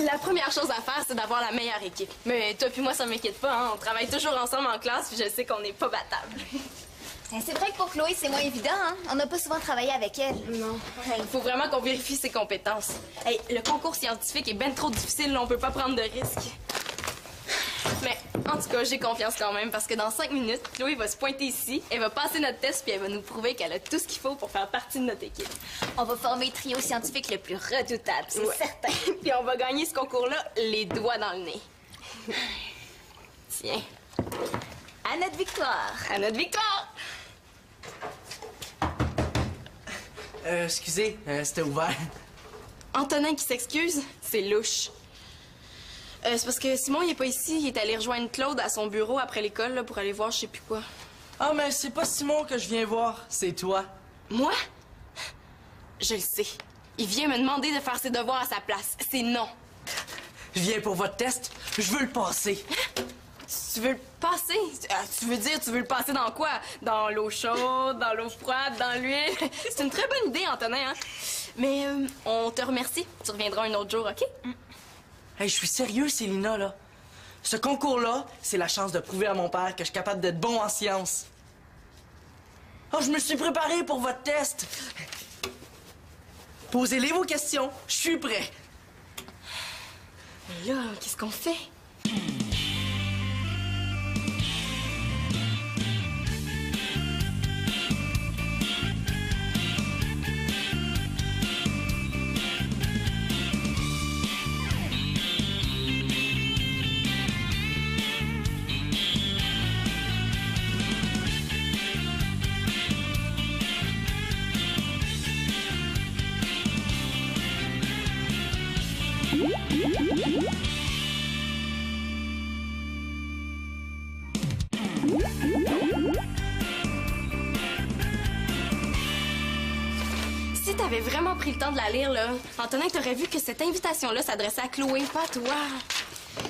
La première chose à faire, c'est d'avoir la meilleure équipe. Mais toi puis moi, ça m'inquiète pas, hein? On travaille toujours ensemble en classe, puis je sais qu'on n'est pas battables. C'est vrai que pour Chloé, c'est moins évident, hein? On n'a pas souvent travaillé avec elle. Non. Il faut vraiment qu'on vérifie ses compétences. Hey, le concours scientifique est ben trop difficile, là, on peut pas prendre de risques. Mais en tout cas, j'ai confiance quand même, parce que dans 5 minutes, Chloé va se pointer ici, elle va passer notre test, puis elle va nous prouver qu'elle a tout ce qu'il faut pour faire partie de notre équipe. On va former le trio scientifique le plus redoutable, c'est certain. Puis on va gagner ce concours-là les doigts dans le nez. Tiens. À notre victoire! À notre victoire! Excusez, c'était ouvert. Antonin qui s'excuse, c'est louche. C'est parce que Simon, il est pas ici. Il est allé rejoindre Claude à son bureau après l'école là, pour aller voir je sais plus quoi. Ah, mais c'est pas Simon que je viens voir, c'est toi. Moi? Je le sais. Il vient me demander de faire ses devoirs à sa place. C'est non. Je viens pour votre test, je veux le passer. Tu veux le passer? Tu veux dire, tu veux le passer dans quoi? Dans l'eau chaude, dans l'eau froide, dans l'huile? C'est une très bonne idée, Antonin, hein? Mais on te remercie. Tu reviendras un autre jour, OK? Hey, je suis sérieux, Célina, là. Ce concours-là, c'est la chance de prouver à mon père que je suis capable d'être bon en sciences. Oh, je me suis préparé pour votre test. Posez-les vos questions, je suis prêt. Mais là, qu'est-ce qu'on fait? Si t'avais vraiment pris le temps de la lire, là, Antonin, t'aurais vu que cette invitation-là s'adressait à Chloé, pas à toi.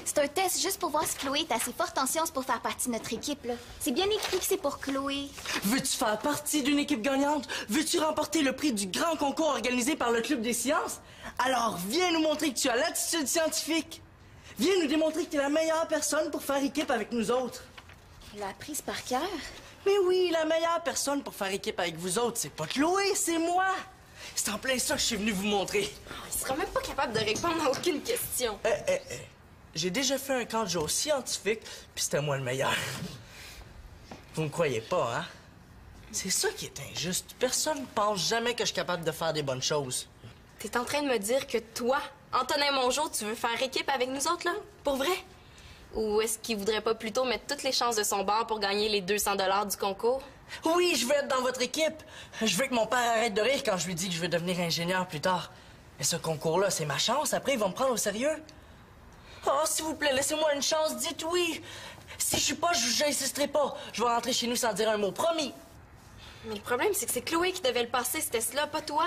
C'est un test juste pour voir si Chloé est assez forte en sciences pour faire partie de notre équipe, là. C'est bien écrit que c'est pour Chloé. Veux-tu faire partie d'une équipe gagnante? Veux-tu remporter le prix du grand concours organisé par le Club des sciences? Alors, viens nous montrer que tu as l'attitude scientifique. Viens nous démontrer que tu es la meilleure personne pour faire équipe avec nous autres. Elle l'a apprise par cœur. Mais oui, la meilleure personne pour faire équipe avec vous autres, c'est pas Chloé, c'est moi. C'est en plein ça que je suis venu vous montrer. Il sera même pas capable de répondre à aucune question. J'ai déjà fait un camp de jour scientifique, puis c'était moi le meilleur. Vous me croyez pas, hein? C'est ça qui est injuste. Personne pense jamais que je suis capable de faire des bonnes choses. T'es en train de me dire que toi, Antonin Mongeau, tu veux faire équipe avec nous autres, là? Pour vrai? Ou est-ce qu'il voudrait pas plutôt mettre toutes les chances de son bord pour gagner les 200 $ du concours? Oui, je veux être dans votre équipe. Je veux que mon père arrête de rire quand je lui dis que je veux devenir ingénieur plus tard. Mais ce concours-là, c'est ma chance. Après, ils vont me prendre au sérieux. Oh, s'il vous plaît, laissez-moi une chance. Dites oui. Si je suis pas, j'insisterai pas. Je vais rentrer chez nous sans dire un mot. Promis. Mais le problème, c'est que c'est Chloé qui devait le passer, ce test-là, pas toi.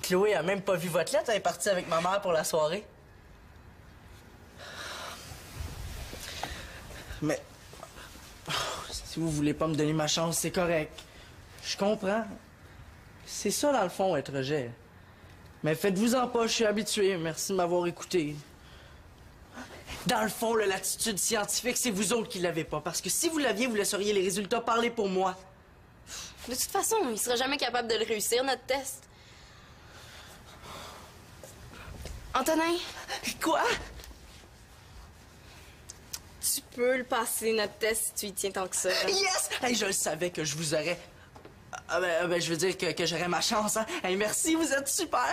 Chloé a même pas vu votre lettre. Elle est partie avec ma mère pour la soirée. Mais... si vous voulez pas me donner ma chance, c'est correct. Je comprends. C'est ça, dans le fond, être rejet. Mais faites-vous-en pas, je suis habitué. Merci de m'avoir écouté. Dans le fond, l'attitude scientifique, c'est vous autres qui l'avez pas. Parce que si vous l'aviez, vous laisseriez les résultats parler pour moi. De toute façon, il sera jamais capable de le réussir, notre test. Antonin? Quoi? Tu peux le passer, notre test, si tu y tiens tant que ça. Yes! Hey, je le savais que je vous aurais... je veux dire que j'aurais ma chance, hein? Hey, merci, vous êtes super!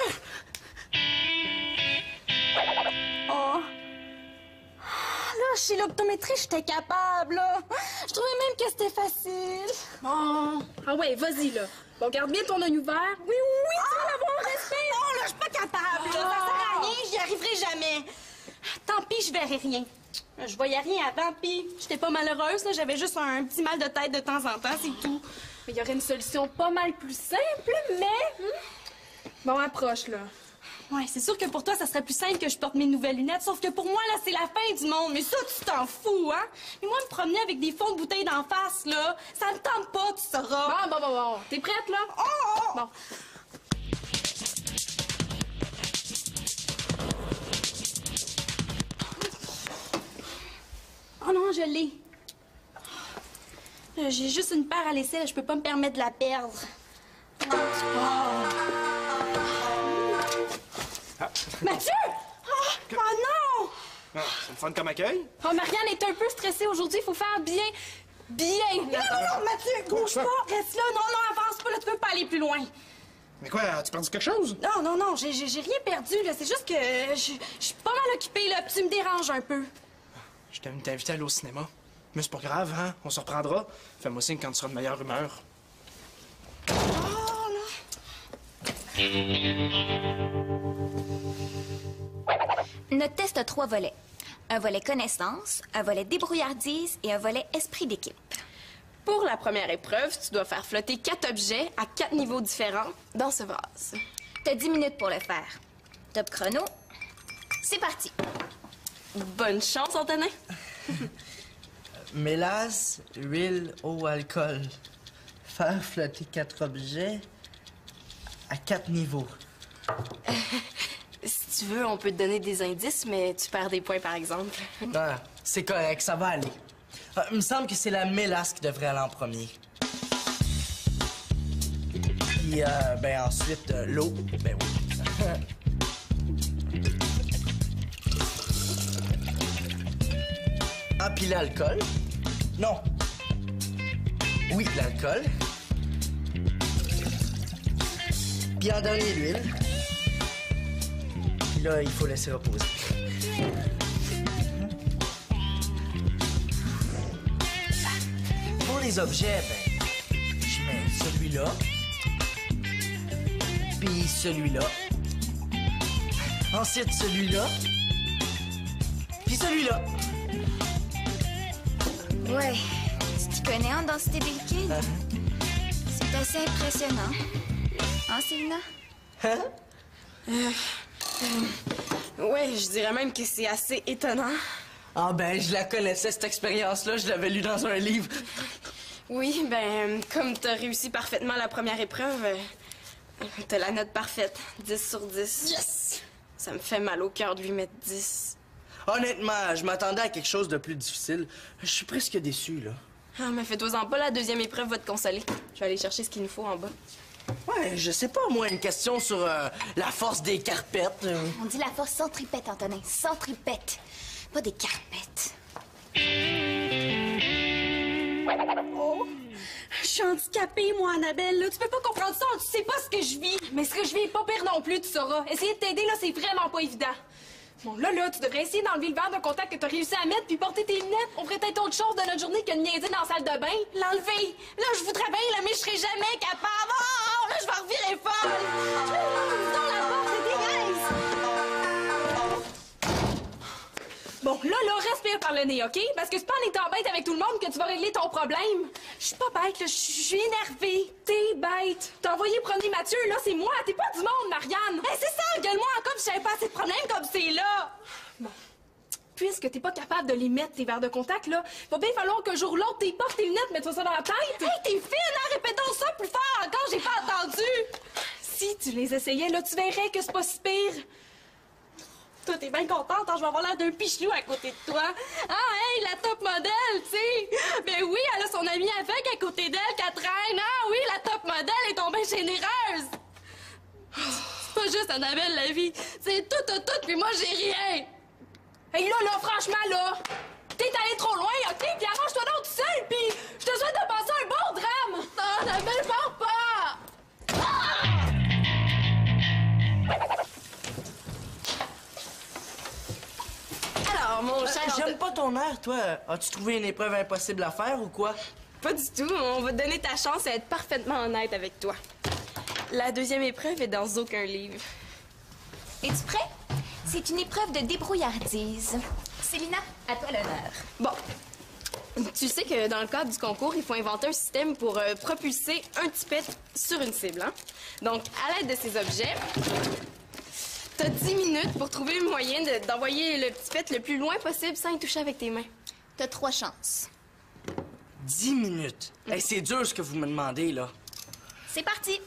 Oh! Là, chez l'optométrie, j'étais capable, là. Je trouvais même que c'était facile. Bon. Ah ouais, vas-y, là. Bon, garde bien ton œil ouvert. Oui, tu vas l'avoir respect. Non, là, je suis pas capable, là. Ça sert à rien, j'y arriverai jamais. Tant pis, je verrai rien. Je voyais rien avant, puis j'étais pas malheureuse, là. J'avais juste un petit mal de tête de temps en temps, c'est tout. Mais il y aurait une solution pas mal plus simple, mais... Bon, approche, là. Ouais, c'est sûr que pour toi, ça serait plus simple que je porte mes nouvelles lunettes, sauf que pour moi, là, c'est la fin du monde. Mais ça, tu t'en fous, hein? Mais moi, me promener avec des fonds de bouteilles d'en face, là, ça me tente pas, tu sauras. Bon. T'es prête, là? Oh! Bon. je l'ai. J'ai juste une paire à laisser, je peux pas me permettre de la perdre. Mathieu! Oh non! Ah, c'est le fun comme accueil? Oh, Marianne est un peu stressée aujourd'hui. Il faut faire bien. Non, Mathieu, bouge pas, reste là. Non, avance pas, là, tu peux pas aller plus loin. Mais quoi, as-tu perdu quelque chose? Non, j'ai rien perdu, là. C'est juste que je suis pas mal occupée, là, puis tu me déranges un peu. Je t'ai invité à aller au cinéma. Mais c'est pas grave, hein? On se reprendra. Fais-moi signe quand tu seras de meilleure humeur. Notre test a 3 volets. Un volet connaissance, un volet débrouillardise et un volet esprit d'équipe. Pour la première épreuve, tu dois faire flotter 4 objets à 4 niveaux différents dans ce vase. T'as 10 minutes pour le faire. Top chrono. C'est parti. Bonne chance, Antonin. Mélasse, huile, eau, alcool. Faire flotter 4 objets à 4 niveaux. Si tu veux, on peut te donner des indices, mais tu perds des points, par exemple. Non, c'est correct, ça va aller. Il me semble que c'est la mélasse qui devrait aller en premier. Puis, ben ensuite, l'eau. Ben oui. Ah, puis l'alcool. Non. Oui, l'alcool. Puis en dernier, l'huile. Puis là, il faut laisser reposer. Pour les objets, ben, je mets celui-là. Puis celui-là. Ensuite, celui-là. Puis celui-là. Ouais. Tu t'y connais en densité des liquides? C'est assez impressionnant. Hein, Célina? Ouais, je dirais même que c'est assez étonnant. Ah ben, je la connaissais, cette expérience-là. Je l'avais lue dans un livre. Oui, ben, comme t'as réussi parfaitement la première épreuve, t'as la note parfaite. 10 sur 10. Yes! Ça me fait mal au cœur de lui mettre 10. Honnêtement, je m'attendais à quelque chose de plus difficile. Je suis presque déçu, là. Ah, mais fais-toi-en pas, la deuxième épreuve va te consoler. Je vais aller chercher ce qu'il nous faut en bas. Ouais, je sais pas, moi, une question sur la force des carpettes. On dit la force centripète, Antonin. Centripète. Pas des carpettes. Oh, je suis handicapée, moi, Annabelle. Là. Tu peux pas comprendre ça, tu sais pas ce que je vis. Mais ce que je vis est pas pire non plus, tu sauras. Essayer de t'aider, là, c'est vraiment pas évident. Bon, là, tu devrais essayer d'enlever le verre de contact que t'as réussi à mettre puis porter tes lunettes. On ferait peut-être autre chose de notre journée que de niaiser dans la salle de bain. L'enlever. Là, je voudrais bien, là, mais je serai jamais capable. Oh, là, je vais revirer folle. Dans la porte, c'est dégueulasse. Bon, là, respire par le nez, OK? Parce que c'est pas en étant bête avec tout le monde que tu vas régler ton problème. Je suis pas bête, là, je suis énervée. T'es bête. T'as envoyé promener Mathieu, là, c'est moi. T'es pas du monde, Marianne. Hey, c'est ça, gueule-moi encore si j'avais pas assez de problèmes comme c'est là. Bon. Puisque t'es pas capable de les mettre, tes verres de contact, là, va bien falloir qu'un jour ou l'autre, t'es portes tes lunettes, mets-toi ça dans la tête. Hey, t'es fine, hein? Répétons ça plus fort encore, j'ai pas entendu. Si tu les essayais, là, tu verrais que c'est pas si pire. Toi, t'es bien contente, hein? Je vais avoir l'air d'un pichelou à côté de toi. Ah, hey, la top modèle, tu sais. Ben oui, elle a son amie aveugle à côté d'elle, Catherine. Ah oui, la top modèle est tombée généreuse. C'est pas juste Annabelle, la vie. C'est tout, puis moi, j'ai rien. Hey, là, franchement, là, t'es allé trop loin, OK? Puis arrange-toi donc tout seul, puis je te souhaite de passer un bon drame. Non, Annabelle, pars pas. Alors, mon cher... J'aime pas ton air, toi. As-tu trouvé une épreuve impossible à faire ou quoi? Pas du tout. On va te donner ta chance à être parfaitement honnête avec toi. La deuxième épreuve est dans aucun livre. Es-tu prêt? C'est une épreuve de débrouillardise. Célina, à toi l'honneur. Bon. Tu sais que dans le cadre du concours, il faut inventer un système pour propulser un tipette sur une cible. Hein? Donc, à l'aide de ces objets, t'as 10 minutes pour trouver le moyen d'envoyer le tipette le plus loin possible sans y toucher avec tes mains. T'as 3 chances. 10 minutes. Hey, c'est dur ce que vous me demandez, là. C'est parti.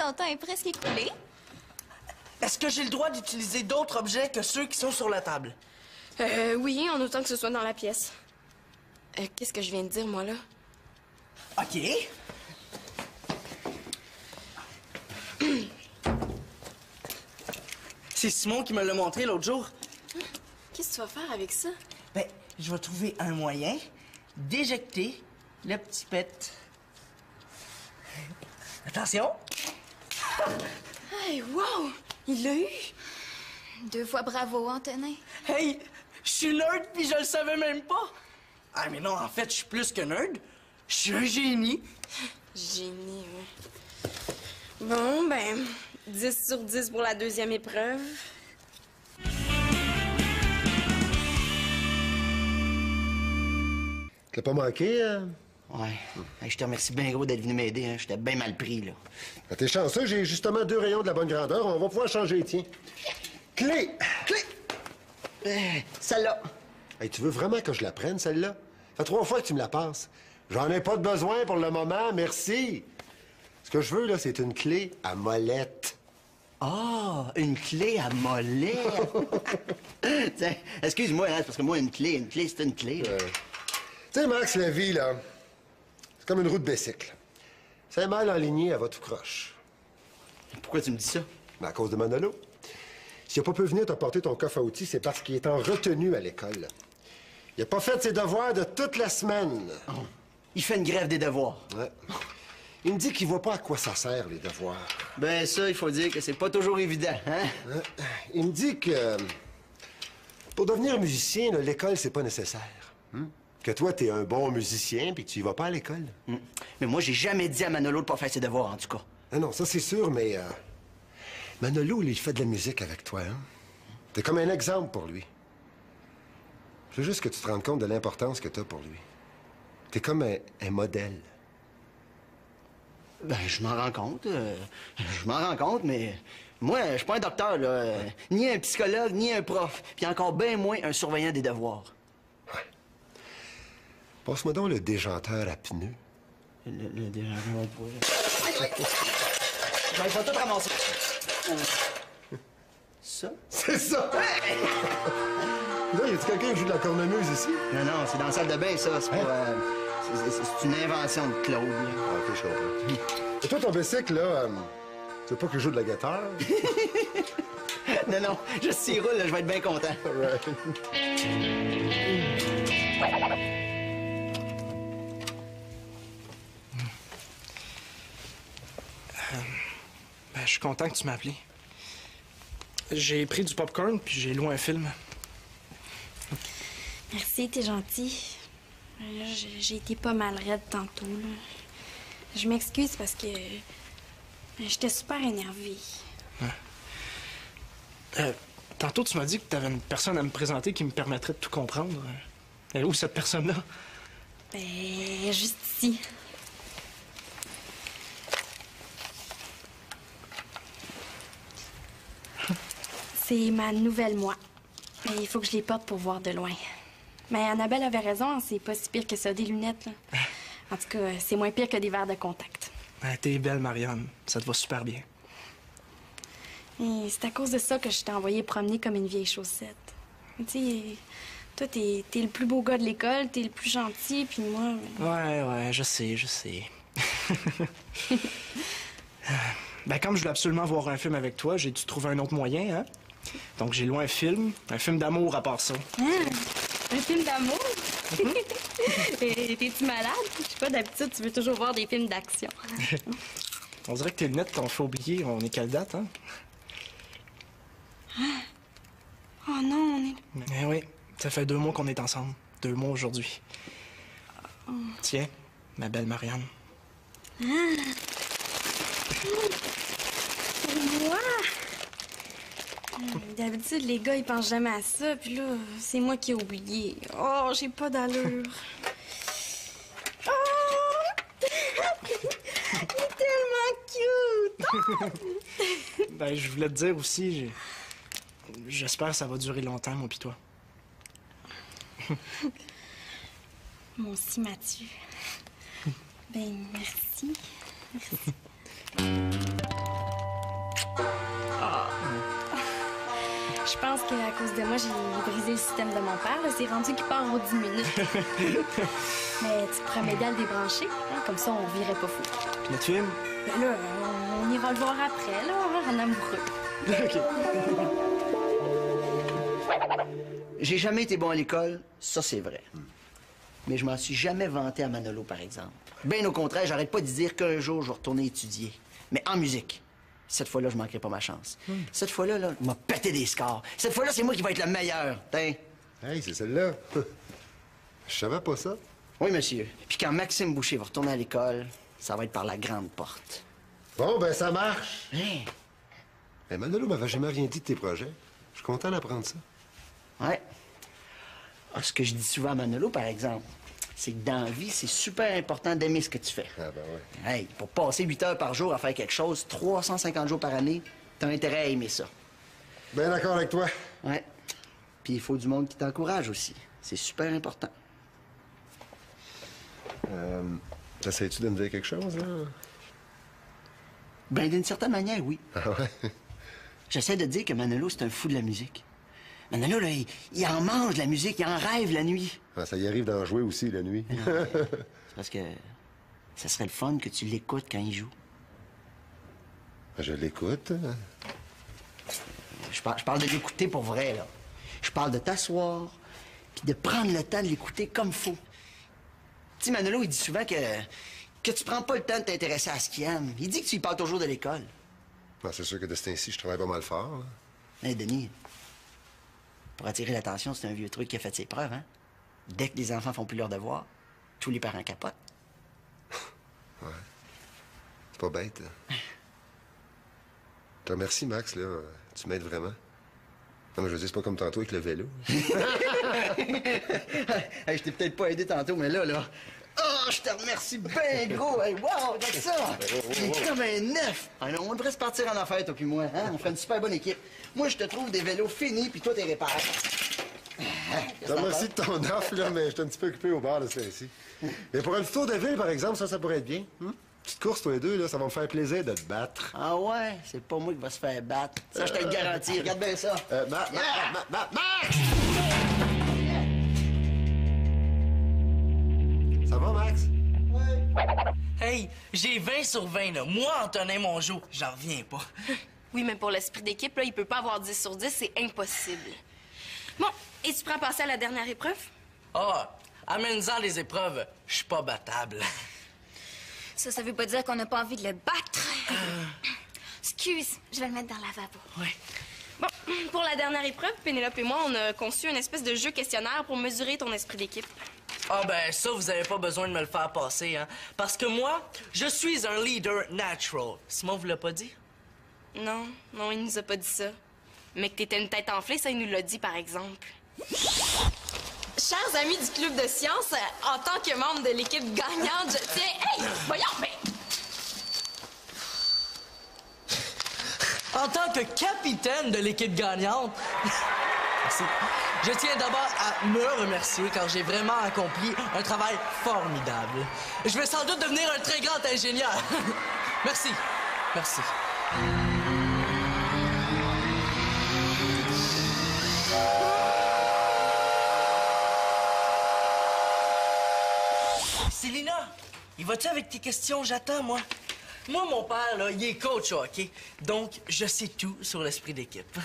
ton temps est presque écoulé. Est-ce que j'ai le droit d'utiliser d'autres objets que ceux qui sont sur la table? Oui, en autant que ce soit dans la pièce. Qu'est-ce que je viens de dire, moi, là? OK. C'est Simon qui me l'a montré l'autre jour. Qu'est-ce que tu vas faire avec ça? Ben, je vais trouver un moyen d'éjecter le petit pet. Attention! Hey, wow! Il l'a eu! 2 fois bravo, Antonin. Hey, je suis nerd puis je le savais même pas! Ah, mais non, en fait, je suis plus que nerd. Je suis un génie. Génie, oui. Bon, ben, 10 sur 10 pour la deuxième épreuve. Tu l'as pas manqué, hein? Ouais. Hey, je te remercie bien gros d'être venu m'aider. Hein. J'étais bien mal pris, là. Ah, t'es chanceux, j'ai justement 2 rayons de la bonne grandeur. On va pouvoir changer, tiens. Clé! Clé! Celle-là. Hey, tu veux vraiment que je la prenne, celle-là? Ça fait 3 fois que tu me la passes. J'en ai pas de besoin pour le moment, merci. Ce que je veux, là, c'est une clé à molette. Ah, une clé à molette. Tiens, excuse-moi, hein, c'est parce que moi, une clé, c'est une clé. là. Tu sais, Max, la vie, là, c'est comme une roue de bicycle. C'est mal enligné, elle va tout croche. Pourquoi tu me dis ça? Mais à cause de Manolo. S'il n'a pas pu venir t'apporter ton coffre à outils, c'est parce qu'il est en retenue à l'école. Il n'a pas fait ses devoirs de toute la semaine. Oh. Il fait une grève des devoirs. Ouais. Il me dit qu'il voit pas à quoi ça sert, les devoirs. Ben ça, il faut dire que c'est pas toujours évident, hein? Il me dit que pour devenir musicien, là, l'école, c'est pas nécessaire. Que toi, t'es un bon musicien puis que tu y vas pas à l'école. Mais moi, j'ai jamais dit à Manolo de pas faire ses devoirs, en tout cas. Non, ça c'est sûr, mais Manolo, lui, il fait de la musique avec toi, hein? T'es comme un exemple pour lui. Je veux juste que tu te rendes compte de l'importance que t'as pour lui. T'es comme un modèle. Ben, je m'en rends compte. Je m'en rends compte, mais moi, je suis pas un docteur, là. Ni un psychologue, ni un prof. Puis encore bien moins un surveillant des devoirs. Passe-moi donc le déjanteur à pneus. Le je vais tout ramasser. Ça? C'est ça! Là, y a-tu quelqu'un qui joue de la cornemuse ici? Non, non, c'est dans la salle de bain, ça. C'est pas... c'est une invention de Claude, là. Ah, OK, je comprends. Et toi, ton bicycle, là, tu veux pas qu'il joue de la guitare? Non, non, juste s'il roule, là, je vais être bien content. Ben, je suis content que tu m'as appelé. J'ai pris du popcorn puis j'ai loué un film. Merci, t'es gentil. J'ai été pas mal raide tantôt, là. Je m'excuse parce que j'étais super énervée. Tantôt, tu m'as dit que t'avais une personne à me présenter qui me permettrait de tout comprendre. Elle est où, cette personne-là? Ben, juste ici. C'est ma nouvelle moi. Mais il faut que je les porte pour voir de loin. Mais Annabelle avait raison, c'est pas si pire que ça, des lunettes, là. En tout cas, c'est moins pire que des verres de contact. Ben, t'es belle, Marianne. Ça te va super bien. Et c'est à cause de ça que je t'ai envoyé promener comme une vieille chaussette. Tu sais, toi, t'es le plus beau gars de l'école, t'es le plus gentil, puis moi... Ouais, je sais. Ben, comme je voulais absolument voir un film avec toi, j'ai dû trouver un autre moyen, hein? Donc, j'ai loué un film d'amour à part ça. Un film d'amour? T'es-tu malade? Je sais pas, d'habitude, tu veux toujours voir des films d'action. On dirait que tes lunettes t'ont fait oublier. On est quelle date, hein? Oh non, on est... Eh oui, ça fait 2 mois qu'on est ensemble. 2 mois aujourd'hui. Tiens, ma belle Marianne. Moi? D'habitude, les gars, ils pensent jamais à ça, puis là, c'est moi qui ai oublié. Oh, j'ai pas d'allure. Oh! Il est tellement cute! Ben, je voulais te dire aussi, j'espère que ça va durer longtemps, moi pis toi. Moi aussi, Mathieu. Ben, merci. Merci. Je pense qu'à cause de moi, j'ai brisé le système de mon père. C'est rendu qu'il part aux 10 minutes. Mais tu pourrais m'aider à le débrancher, hein? Comme ça, on virait pas fou. Notre film? Ben là, on ira le voir après, là, en amoureux. OK. J'ai jamais été bon à l'école, ça c'est vrai. Mais je m'en suis jamais vanté à Manolo, par exemple. Bien au contraire, j'arrête pas de dire qu'un jour, je vais retourner étudier. Mais en musique. Cette fois-là, je manquerai pas ma chance. Cette fois-là, là, il m'a pété des scores. Cette fois-là, c'est moi qui vais être le meilleur. Tiens. Hey, c'est celle-là. Je savais pas ça. Oui, monsieur. Puis quand Maxime Boucher va retourner à l'école, ça va être par la grande porte. Bon, ben ça marche. Hein? Mais Manolo m'avait jamais rien dit de tes projets. Je suis content d'apprendre ça. Ouais. Ah, ce que je dis souvent à Manolo, par exemple, c'est que dans la vie, c'est super important d'aimer ce que tu fais. Ah ben ouais. Hey, pour passer 8 heures par jour à faire quelque chose, 350 jours par année, t'as intérêt à aimer ça. Bien d'accord avec toi. Ouais. Puis il faut du monde qui t'encourage aussi. C'est super important. T'essayes-tu de me dire quelque chose, là? Ben, d'une certaine manière, oui. Ah ouais? J'essaie de dire que Manolo, c'est un fou de la musique. Manolo, là, il en mange de la musique, il en rêve la nuit. Ah, ça y arrive d'en jouer aussi, la nuit. C'est parce que ça serait le fun que tu l'écoutes quand il joue. Je l'écoute. Je parle de l'écouter pour vrai, là. Je parle de t'asseoir, puis de prendre le temps de l'écouter comme faut. Tu sais, Manolo, il dit souvent que tu prends pas le temps de t'intéresser à ce qu'il aime. Il dit que tu y parles toujours de l'école. Ah, c'est sûr que de ce temps-ci, je travaille pas mal fort. Là. Hé, Denis, pour attirer l'attention, c'est un vieux truc qui a fait ses preuves, hein? Dès que les enfants font plus leur devoir, tous les parents capotent. Ouais. C'est pas bête. Je te remercie, Max, là. Tu m'aides vraiment. Non, mais je veux dire, c'est pas comme tantôt avec le vélo. Hey, je t'ai peut-être pas aidé tantôt, mais là... Oh, je te remercie bien gros! Hey, wow, regarde ça! C'est comme un neuf! Ah non, on devrait se partir en affaires, toi puis moi, hein? On ferait une super bonne équipe. Moi, je te trouve des vélos finis, puis toi, t'es répares. Je te remercie de ton offre, là, mais je suis un petit peu occupé au bar de ce temps-ci. Mais pour un petit tour de ville, par exemple, ça pourrait être bien. Petite course, toi et deux, là, ça va me faire plaisir de te battre. Ah ouais? C'est pas moi qui va se faire battre. Ça, je te le garantis. Regarde bien ça. Max! Ça va, Max? Hey, j'ai 20 sur 20, là. Moi, Antonin Mongeau, j'en reviens pas. Oui, mais pour l'esprit d'équipe, là, il peut pas avoir 10 sur 10, c'est impossible. Bon, et tu prends à passer à la dernière épreuve? Ah, amène-en les épreuves. Je suis pas battable. Ça veut pas dire qu'on n'a pas envie de le battre. Excuse, je vais le mettre dans le lavabo. Ouais. Bon, pour la dernière épreuve, Pénélope et moi, on a conçu une espèce de jeu questionnaire pour mesurer ton esprit d'équipe. Ah ben ça, vous avez pas besoin de me le faire passer, hein. Parce que moi, je suis un leader natural. Simon vous l'a pas dit? Non, il nous a pas dit ça. Mais que t'étais une tête enflée, ça, il nous l'a dit, par exemple. Chers amis du Club de sciences, en tant que membre de l'équipe gagnante, je tiens... Hey! Voyons, mais... En tant que capitaine de l'équipe gagnante, merci. Je tiens d'abord à me remercier car j'ai vraiment accompli un travail formidable. Je vais sans doute devenir un très grand ingénieur. Merci. Merci. Célina, il va-tu avec tes questions? J'attends, moi. Moi, mon père, là, il est coach au hockey. Donc, je sais tout sur l'esprit d'équipe.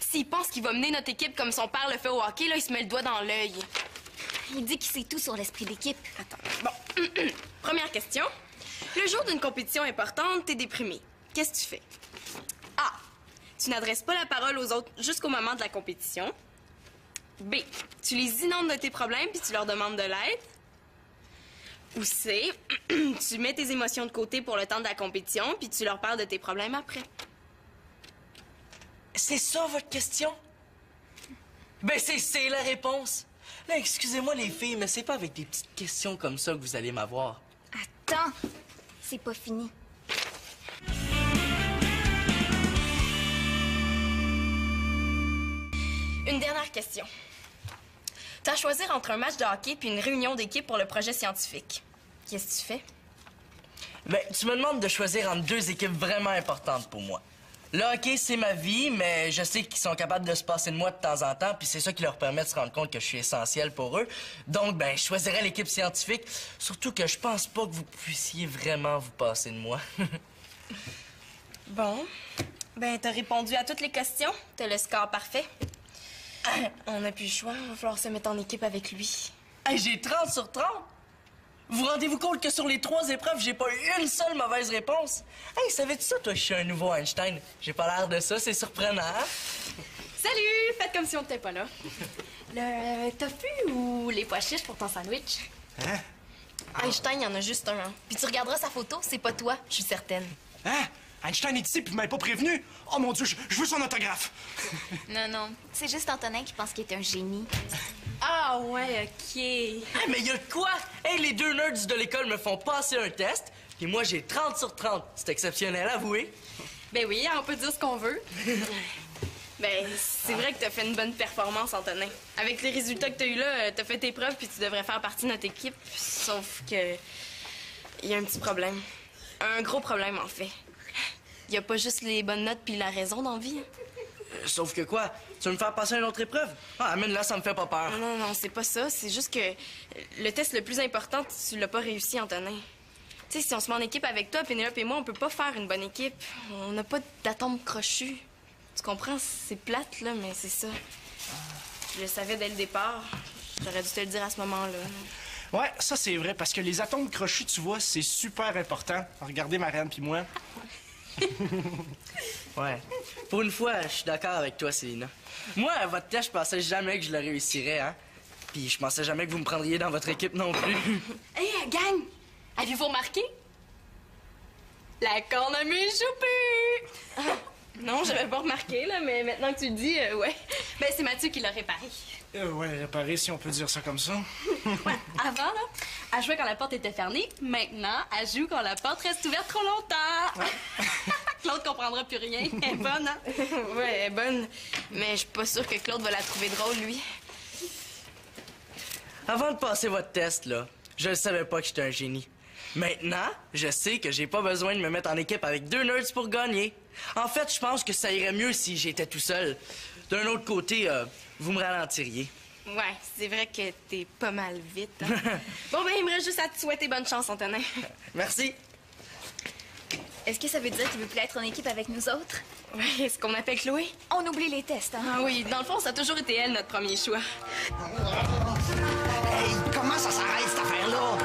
S'il pense qu'il va mener notre équipe comme son père le fait au hockey, là, il se met le doigt dans l'œil. Il dit qu'il sait tout sur l'esprit d'équipe. Attends, bon. Première question. Le jour d'une compétition importante, t'es déprimé. Qu'est-ce que tu fais? A. Tu n'adresses pas la parole aux autres jusqu'au moment de la compétition. B. Tu les inondes de tes problèmes puis tu leur demandes de l'aide. Ou C. Tu mets tes émotions de côté pour le temps de la compétition puis tu leur parles de tes problèmes après. C'est ça, votre question? Ben, c'est la réponse. Là, excusez-moi, les filles, mais c'est pas avec des petites questions comme ça que vous allez m'avoir. Attends, c'est pas fini. Une dernière question. T'as à choisir entre un match de hockey puis une réunion d'équipe pour le projet scientifique. Qu'est-ce que tu fais? Ben, tu me demandes de choisir entre deux équipes vraiment importantes pour moi. Le hockey, c'est ma vie, mais je sais qu'ils sont capables de se passer de moi de temps en temps, puis c'est ça qui leur permet de se rendre compte que je suis essentiel pour eux. Donc, ben, je choisirais l'équipe scientifique, surtout que je pense pas que vous puissiez vraiment vous passer de moi. Bon. Ben, t'as répondu à toutes les questions. T'as le score parfait. On n'a plus le choix. Il va falloir se mettre en équipe avec lui. Hey, j'ai 30 sur 30! Vous rendez-vous compte que sur les 3 épreuves, j'ai pas eu une seule mauvaise réponse? Hey, savais-tu ça, toi, je suis un nouveau Einstein? J'ai pas l'air de ça, c'est surprenant, hein? Salut! Faites comme si on n'était pas là. Le tofu ou les pois chiches pour ton sandwich? Hein? Einstein, il y en a juste un. Hein. Puis tu regarderas sa photo, c'est pas toi, je suis certaine. Hein? Einstein est ici puis vous m'avez pas prévenu? Oh mon Dieu, je veux son autographe! Non, c'est juste Antonin qui pense qu'il est un génie. Ah ouais, OK. Hey, mais y a de quoi? Hey, les 2 nerds de l'école me font passer un test, puis moi, j'ai 30 sur 30. C'est exceptionnel, avouez. Ben oui, on peut dire ce qu'on veut. Ben, c'est vrai que t'as fait une bonne performance, Antonin. Avec les résultats que t'as eu là, t'as fait tes preuves puis tu devrais faire partie de notre équipe. Sauf que... il y a un petit problème. Un gros problème, en fait. Il y a pas juste les bonnes notes puis la raison dans la vie. Sauf que quoi? Tu veux me faire passer une autre épreuve? Ah, amène là, ça me fait pas peur. Non, c'est pas ça. C'est juste que le test le plus important, tu l'as pas réussi, Antonin. Tu sais, si on se met en équipe avec toi, Pénélope et moi, on peut pas faire une bonne équipe. On n'a pas d'atomes crochus. Tu comprends? C'est plate, là, mais c'est ça. Je le savais dès le départ. J'aurais dû te le dire à ce moment-là. Ouais, ça c'est vrai, parce que les atomes crochus, tu vois, c'est super important. Regardez ma reine puis moi. Ouais. Pour une fois, je suis d'accord avec toi, Célina. Moi, à votre test, je pensais jamais que je le réussirais, hein. Puis je pensais jamais que vous me prendriez dans votre équipe non plus. Hey, gang! Avez-vous remarqué? La cornemuse choupue! Non, j'avais pas remarqué, là, mais maintenant que tu le dis, ouais. Ben, c'est Mathieu qui l'a réparé. Ouais, réparer, si on peut dire ça comme ça. Ouais, avant, là, elle jouait quand la porte était fermée. Maintenant, elle joue quand la porte reste ouverte trop longtemps. Claude comprendra plus rien. Elle est bonne, hein? Ouais, elle est bonne. Mais je suis pas sûre que Claude va la trouver drôle, lui. Avant de passer votre test, là, je ne savais pas que j'étais un génie. Maintenant, je sais que j'ai pas besoin de me mettre en équipe avec 2 nerds pour gagner. En fait, je pense que ça irait mieux si j'étais tout seul. D'un autre côté, vous me ralentiriez. Ouais, c'est vrai que t'es pas mal vite. Hein? Bon, ben, il me reste juste à te souhaiter bonne chance, Antonin. Merci. Est-ce que ça veut dire qu'il veut plus être en équipe avec nous autres? Ouais, est-ce qu'on appelle Chloé? On oublie les tests, hein? Ah oui, dans le fond, ça a toujours été elle, notre premier choix. Hey, comment ça s'arrête, cette affaire-là?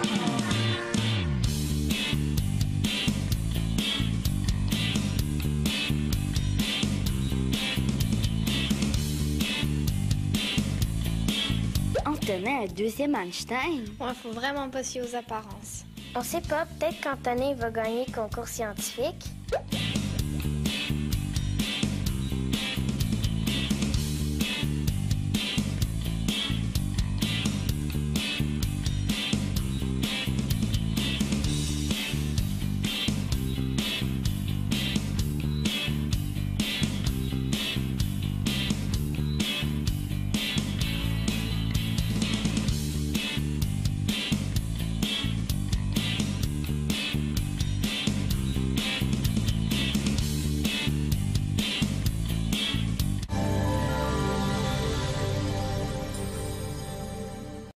Antonin, un deuxième Einstein. Ouais, faut vraiment pas se fier aux apparences. On sait pas, peut-être qu'Antonin va gagner le concours scientifique.